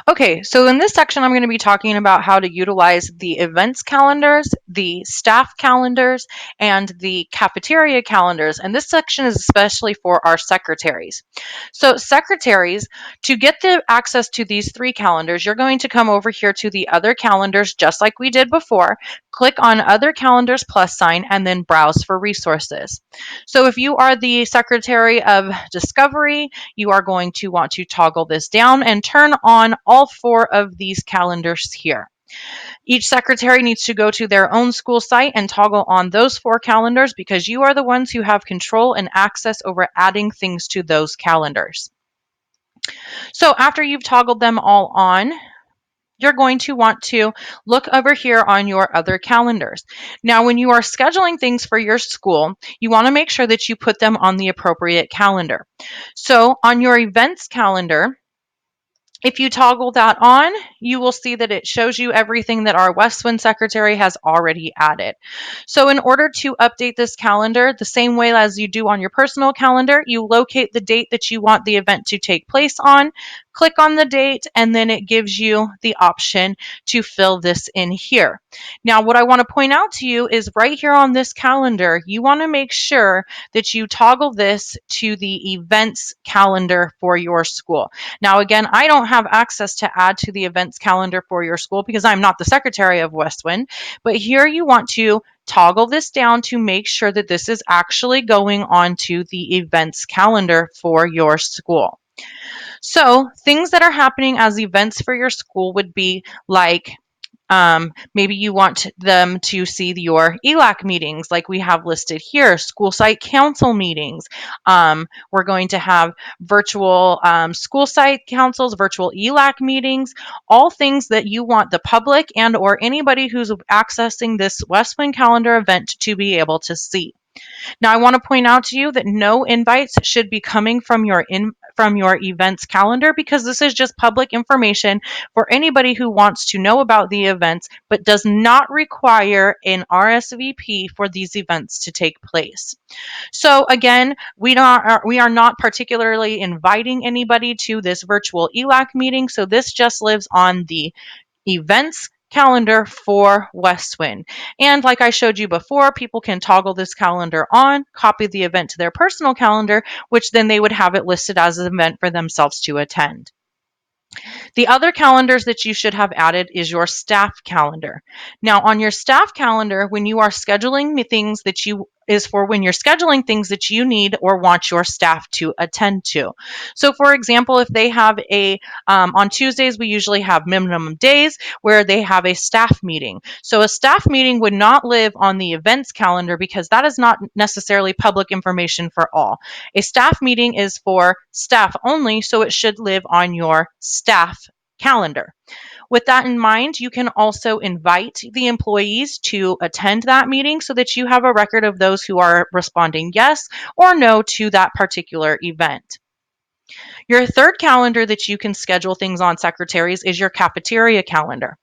Okay, so in this section, I'm going to be talking about how to utilize the events calendars, the staff calendars, and the cafeteria calendars. And this section is especially for our secretaries. So, secretaries, to get the access to these three calendars, you're going to come over here to the other calendars, just like we did before. Click on other calendars plus sign and then browse for resources. So, if you are the secretary of discovery, you are going to want to toggle this down and turn on all four of these calendars here. Each secretary needs to go to their own school site and toggle on those four calendars because you are the ones who have control and access over adding things to those calendars. So after you've toggled them all on, you're going to want to look over here on your other calendars. Now, when you are scheduling things for your school, you want to make sure that you put them on the appropriate calendar. So on your events calendar, if you toggle that on, you will see that it shows you everything that our Westwind secretary has already added. So in order to update this calendar, the same way as you do on your personal calendar, you locate the date that you want the event to take place on, click on the date, and then it gives you the option to fill this in here. Now, what I want to point out to you is right here on this calendar, you want to make sure that you toggle this to the events calendar for your school. Now, again, I don't have access to add to the events calendar for your school because I'm not the secretary of Westwind, but here you want to toggle this down to make sure that this is actually going onto the events calendar for your school. So, things that are happening as events for your school would be like maybe you want them to see your ELAC meetings, like we have listed here, school site council meetings. We're going to have virtual school site councils, virtual ELAC meetings, all things that you want the public and or anybody who's accessing this Westwind calendar event to be able to see. Now, I want to point out to you that no invites should be coming from your events calendar because this is just public information for anybody who wants to know about the events but does not require an RSVP for these events to take place. So again, we are not particularly inviting anybody to this virtual ELAC meeting, so this just lives on the events calendar for Westwind. And like I showed you before, people can toggle this calendar on, copy the event to their personal calendar, which then they would have it listed as an event for themselves to attend. The other calendars that you should have added is your staff calendar. Now, on your staff calendar, when you are scheduling things that you is for when you're scheduling things that you need or want your staff to attend to. So, for example, if they have on Tuesdays, we usually have minimum days where they have a staff meeting. So, a staff meeting would not live on the events calendar because that is not necessarily public information for all. A staff meeting is for staff only, so it should live on your staff calendar. With that in mind, you can also invite the employees to attend that meeting so that you have a record of those who are responding yes or no to that particular event. Your third calendar that you can schedule things on, secretaries, is your cafeteria calendar.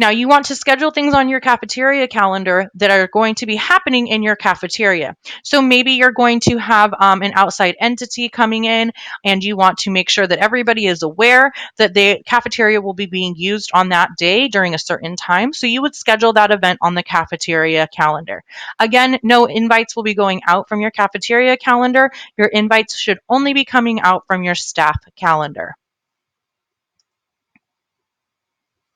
Now, you want to schedule things on your cafeteria calendar that are going to be happening in your cafeteria. So maybe you're going to have an outside entity coming in, and you want to make sure that everybody is aware that the cafeteria will be being used on that day during a certain time. So you would schedule that event on the cafeteria calendar. Again, no invites will be going out from your cafeteria calendar. Your invites should only be coming out from your staff calendar.